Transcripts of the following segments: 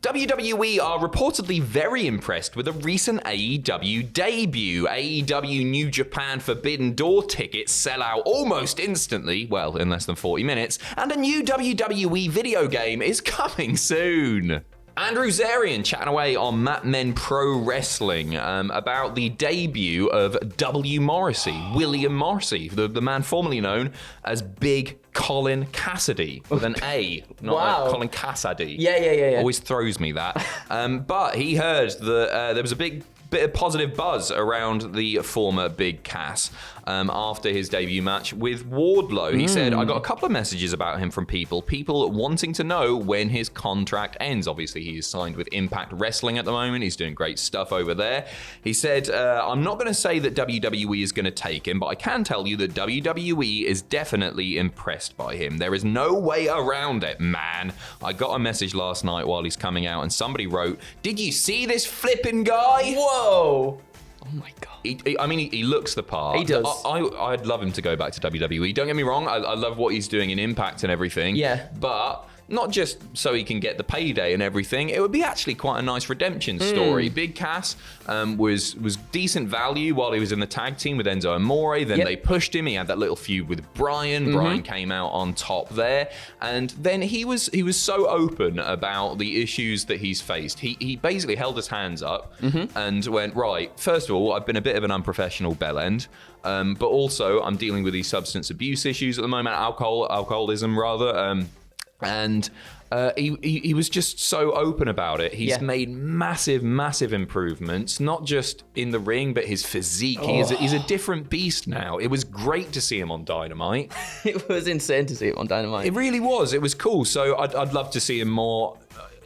WWE are reportedly very impressed with a recent AEW debut. AEW New Japan Forbidden Door tickets sell out almost instantly, well, in less than 40 minutes, and a new WWE video game is coming soon. Andrew Zarian chatting away on Mat Men Pro Wrestling about the debut of w.morrissey, William Morrissey, the man formerly known as Big Colin Cassidy, with an A, not Colin Cassidy. Yeah. Always throws me that. But he heard that there was a bit of positive buzz around the former Big Cass after his debut match with Wardlow. He said, I got a couple of messages about him from people wanting to know when his contract ends. Obviously, he is signed with Impact Wrestling at the moment. He's doing great stuff over there. He said, I'm not going to say that WWE is going to take him, but I can tell you that WWE is definitely impressed by him. There is no way around it, man. I got a message last night while he's coming out, and somebody wrote, did you see this flipping guy? Whoa. Oh my God. He looks the part. He does. I'd love him to go back to WWE. Don't get me wrong. I love what he's doing in Impact and everything. Yeah. But not just so he can get the payday and everything. It would be actually quite a nice redemption story. Big Cass was decent value while he was in the tag team with Enzo Amore. Then they pushed him. He had that little feud with Bryan. Bryan came out on top there. And then he was so open about the issues that he's faced. He basically held his hands up and went, right, first of all, I've been a bit of an unprofessional bellend. But also, I'm dealing with these substance abuse issues at the moment, alcoholism rather. And he was just so open about it. He's made massive improvements, not just in the ring, but his physique. He's a different beast now. It was great to see him on Dynamite. It was insane to see him on Dynamite. It really was. It was cool. So I'd love to see him more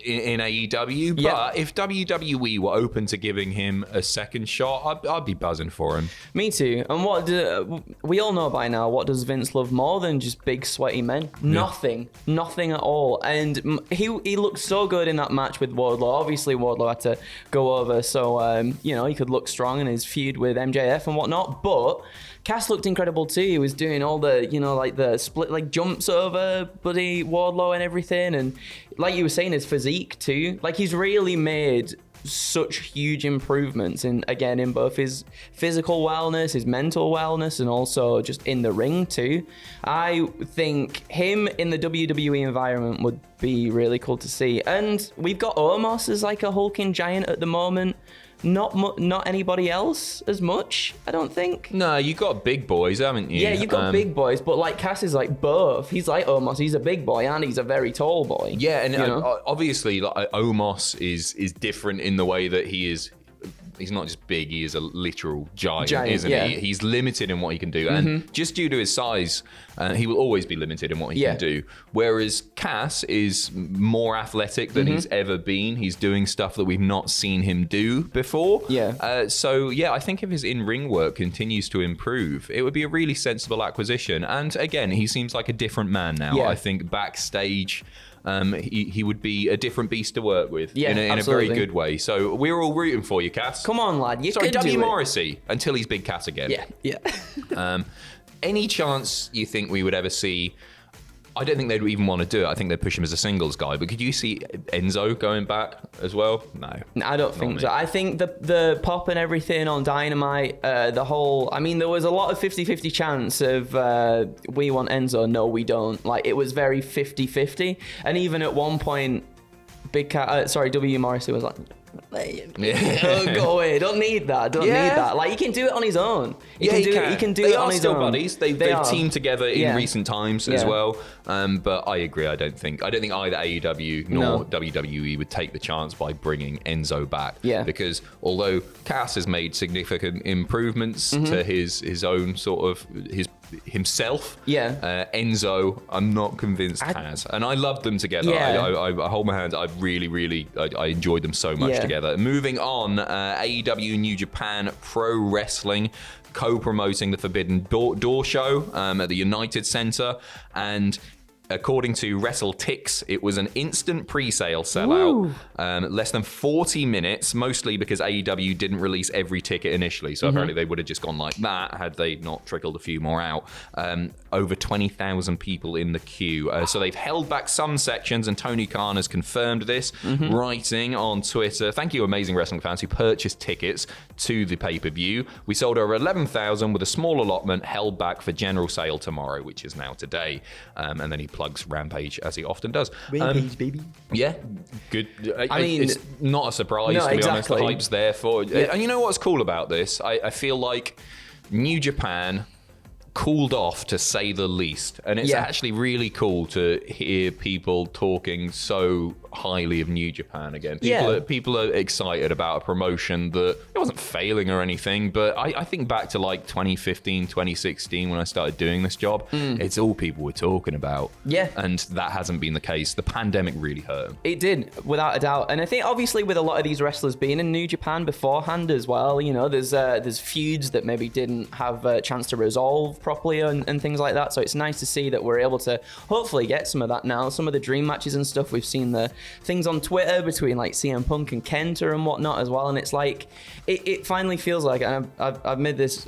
in AEW, but if WWE were open to giving him a second shot, I'd be buzzing for him. Me too. And we all know by now, what does Vince love more than just big sweaty men? Nothing at all. And he looked so good in that match with Wardlow. Obviously Wardlow had to go over, so he could look strong in his feud with MJF and whatnot, but Cass looked incredible too. He was doing all the, the split jumps over bloody Wardlow and everything. And like you were saying, his physique too. He's really made such huge improvements in both his physical wellness, his mental wellness, and also just in the ring too. I think him in the WWE environment would be really cool to see. And we've got Omos as a hulking giant at the moment. Not anybody else as much, I don't think. No, you got big boys, haven't you? Yeah, you got big boys, but Cass is both. He's like Omos. He's a big boy and he's a very tall boy. Yeah, and obviously Omos is different in the way that he is. He's not just big, he is a literal giant isn't he? He's limited in what he can do. And just due to his size, he will always be limited in what he can do. Whereas Cass is more athletic than he's ever been. He's doing stuff that we've not seen him do before. I think if his in-ring work continues to improve, it would be a really sensible acquisition. And again, he seems like a different man now. I think backstage, he would be a different beast to work with in a very good way. So we're all rooting for you, Cass. Come on, lad. You can do w.morrissey until he's Big Cass again. Yeah. Any chance you think we would ever see? I don't think they'd even want to do it. I think they'd push him as a singles guy. But could you see Enzo going back as well? No. I don't think so. I think the pop and everything on Dynamite, there was a lot of 50-50 chance of we want Enzo, no, we don't. It was very 50-50. And even at one point, w.morrissey was like, go away, don't need that. Need that. He can do it on his own. He can do it on his own. Buddies. They've teamed together in recent times as well. But I agree. I don't think either AEW nor WWE would take the chance by bringing Enzo back. Yeah. Because although Cass has made significant improvements to his own sort of himself. Enzo, I'm not convinced has, and I love them together. I hold my hands. I really I enjoyed them so much together. Moving on, AEW New Japan Pro Wrestling co-promoting the Forbidden Door show at the United Center, and According to WrestleTix, it was an instant pre-sale sellout. Less than 40 minutes, mostly because AEW didn't release every ticket initially. So apparently they would have just gone like that had they not trickled a few more out. Over 20,000 people in the queue. So they've held back some sections, and Tony Khan has confirmed this, writing on Twitter, "Thank you, amazing wrestling fans who purchased tickets to the pay-per-view. We sold over 11,000 with a small allotment held back for general sale tomorrow," which is now today. And then he plugs Rampage, as he often does. Rampage, baby. Yeah, good. I mean, it's not a surprise, to be honest. The hype's there for it. And you know what's cool about this? I feel like New Japan cooled off, to say the least. And it's actually really cool to hear people talking so highly of New Japan again. People are excited about a promotion that it wasn't failing or anything, but I think back to like 2015, 2016 when I started doing this job, it's all people were talking about. Yeah. And that hasn't been the case. The pandemic really hurt them. It did, without a doubt. And I think obviously with a lot of these wrestlers being in New Japan beforehand as well, you know, there's feuds that maybe didn't have a chance to resolve properly and things like that. So it's nice to see that we're able to hopefully get some of that now. Some of the dream matches and stuff, we've seen the things on Twitter between like CM Punk and Kenta and whatnot as well. And it's like, it finally feels like, and I've made this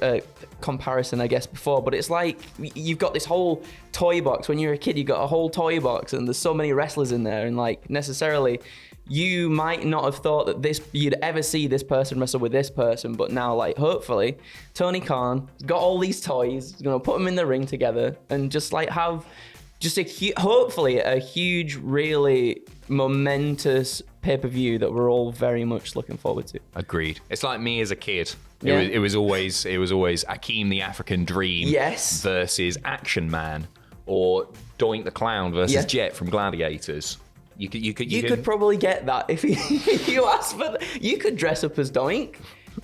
comparison, I guess, before, but it's like you've got this whole toy box. When you're a kid, you've got a whole toy box and there's so many wrestlers in there, and like necessarily you might not have thought that you'd ever see this person wrestle with this person, but now, like, hopefully Tony Khan has got all these toys, he's gonna put them in the ring together and just like have just hopefully a huge, really momentous pay-per-view that we're all very much looking forward to. Agreed. It's like me as a kid. It was always Akeem the African Dream versus Action Man, or Doink the Clown versus Jet from Gladiators. You could probably get that if you asked for that. You could dress up as Doink.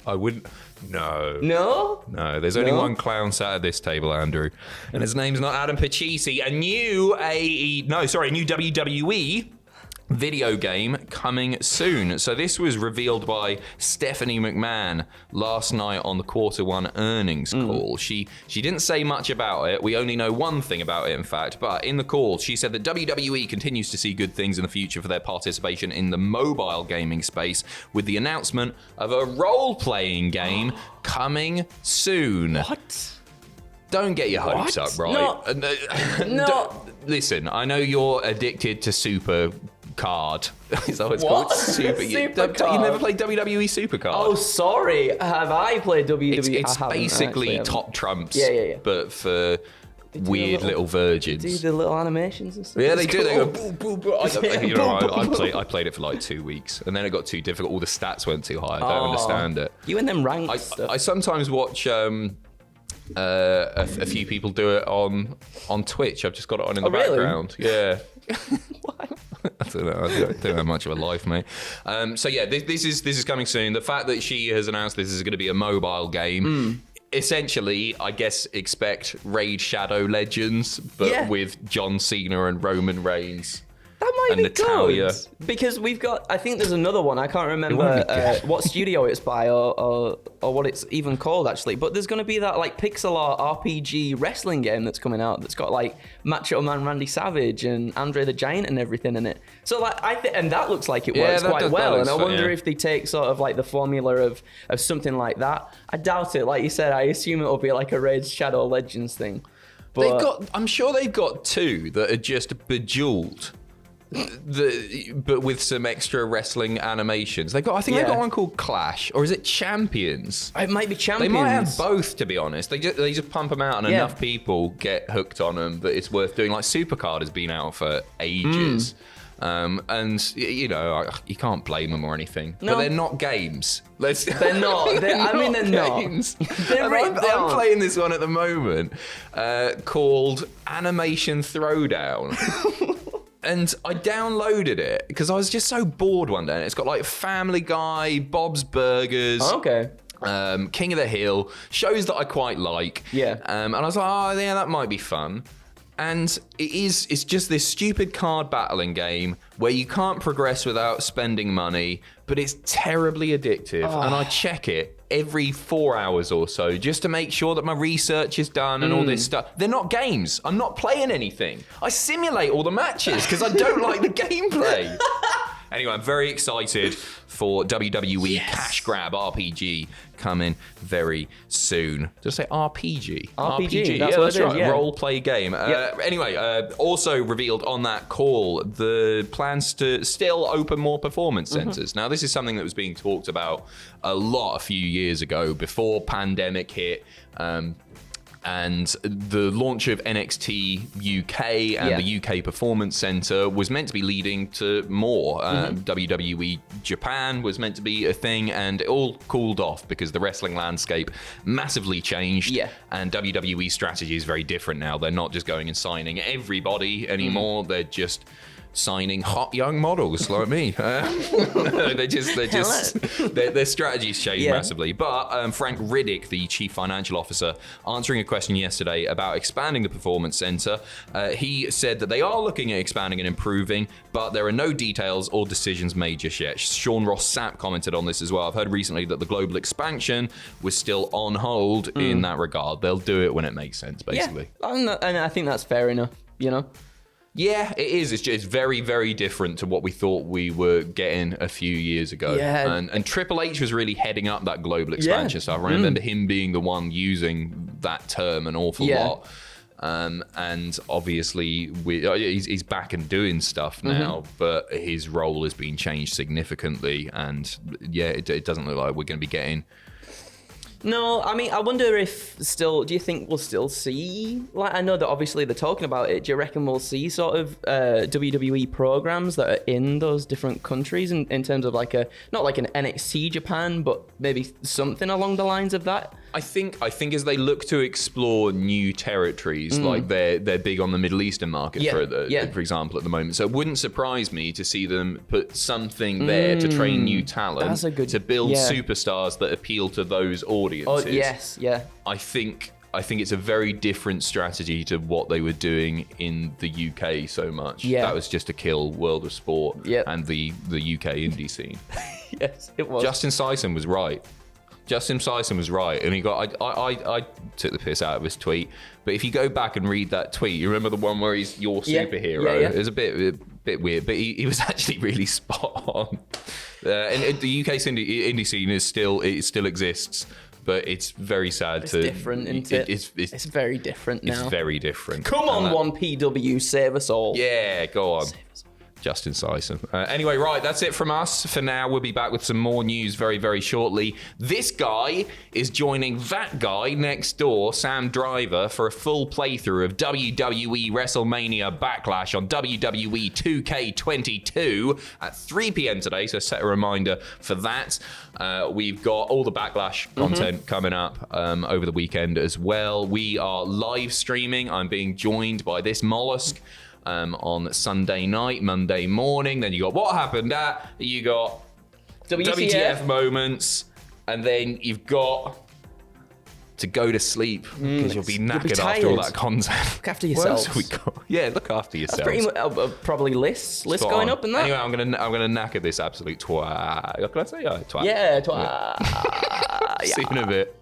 I wouldn't. No. There's only one clown sat at this table, Andrew, and his name's not Adam Pacici. A new WWE video game coming soon. So this was revealed by Stephanie McMahon last night on the Q1 earnings call. She didn't say much about it. We only know one thing about it, in fact. But in the call, she said that WWE continues to see good things in the future for their participation in the mobile gaming space, with the announcement of a role-playing game coming soon. What? Don't get your hopes up, right? No. Listen, I know you're addicted to Super Card. Is that what it's called? Super. You never played WWE Supercard? Oh, sorry. Have I played WWE? It's basically Top Trumps, yeah. but for weird little virgins. Do the little animations and stuff? Yeah, they do. They go boo, boo, boo. I played it for like 2 weeks, and then it got too difficult. All the stats went too high. I don't understand it. You and them ranked stuff. I sometimes watch a few people do it on Twitch. I've just got it on in the background. Yeah. Why? I don't know. I don't have much of a life, mate. So yeah, this is coming soon. The fact that she has announced this is going to be a mobile game. Essentially, I guess expect Raid Shadow Legends, but with John Cena and Roman Reigns. That might be Natalia. Good. Because we've got, I think there's another one. I can't remember what studio it's by or what it's even called, actually. But there's going to be that like pixel art RPG wrestling game that's coming out that's got like Macho Man Randy Savage and Andre the Giant and everything in it. So like and that looks like it works quite well. And I wonder if they take sort of like the formula of something like that. I doubt it. Like you said, I assume it'll be like a Raid Shadow Legends thing. But I'm sure they've got two that are just bejeweled. But with some extra wrestling animations. I think they've got one called Clash, or is it Champions? It might be Champions. They might have both, to be honest. They just pump them out, and enough people get hooked on them that it's worth doing. Like Supercard has been out for ages, and you know you can't blame them or anything. No. But they're not games. They're not. They're games. Not. I'm playing this one at the moment called Animation Throwdown. And I downloaded it because I was just so bored one day. And it's got like Family Guy, Bob's Burgers, King of the Hill, shows that I quite like. Yeah. And I was like, oh yeah, that might be fun. And it's just this stupid card battling game where you can't progress without spending money, but it's terribly addictive. And I check it every 4 hours or so just to make sure that my research is done and all this stuff. They're not games. I'm not playing anything. I simulate all the matches because I don't like the gameplay. Anyway, I'm very excited for WWE Cash Grab RPG coming very soon. Did I say RPG? RPG. That's right. Yeah. Role play game. Anyway, also revealed on that call the plans to still open more performance centers. Now, this is something that was being talked about a lot a few years ago before pandemic hit. And the launch of NXT UK and the UK Performance Center was meant to be leading to more. WWE Japan was meant to be a thing, and it all cooled off because the wrestling landscape massively changed. And WWE strategy is very different now. They're not just going and signing everybody anymore. They're just signing hot young models like me. Their strategies changed massively. But Frank Riddick, the chief financial officer, answering a question yesterday about expanding the performance center, he said that they are looking at expanding and improving, but there are no details or decisions made just yet. Sean Ross Sapp commented on this as well. I've heard recently that the global expansion was still on hold in that regard. They'll do it when it makes sense, basically. And I think that's fair enough, you know? Yeah, it is. It's very, very different to what we thought we were getting a few years ago. Yeah. And Triple H was really heading up that global expansion stuff. I remember him being the one using that term an awful lot. And obviously, he's back and doing stuff now, but his role has been changed significantly. And it doesn't look like we're going to be getting... No, I mean, I wonder if do you think we'll still see, like, I know that obviously they're talking about it, do you reckon we'll see sort of WWE programs that are in those different countries in terms of like not like an NXT Japan, but maybe something along the lines of that? I think as they look to explore new territories, like they're big on the Middle Eastern market, for example, at the moment. So it wouldn't surprise me to see them put something there to train new talent, to build superstars that appeal to those audiences. Oh, yes, yeah. I think it's a very different strategy to what they were doing in the UK so much. Yeah. That was just to kill World of Sport and the UK indie scene. Yes, it was. Justin Sison was right. And he got. I took the piss out of his tweet, but if you go back and read that tweet, you remember the one where he's your superhero. It was a bit weird, but he was actually really spot on. And the UK indie scene is still exists, but it's very sad. It's different, isn't it? It's very different now. It's very different. Come on, 1PW, save us all. Yeah, go on. Justin Sison. Anyway, right, that's it from us for now. We'll be back with some more news very, very shortly. This guy is joining that guy next door, Sam Driver, for a full playthrough of WWE WrestleMania Backlash on WWE 2K22 at 3 p.m. today, so set a reminder for that. We've got all the Backlash content coming up over the weekend as well. We are live streaming. I'm being joined by this mollusk on Sunday night, Monday morning. Then you got What Happened At, you got WTF moments, and then you've got to go to sleep because you'll be knackered after all that content. Look after yourself. Look after yourself. That's pretty much, probably lists going up and that. Anyway, I'm gonna knacker this absolute twat. Can I say twat? Yeah, twat. See you in a bit.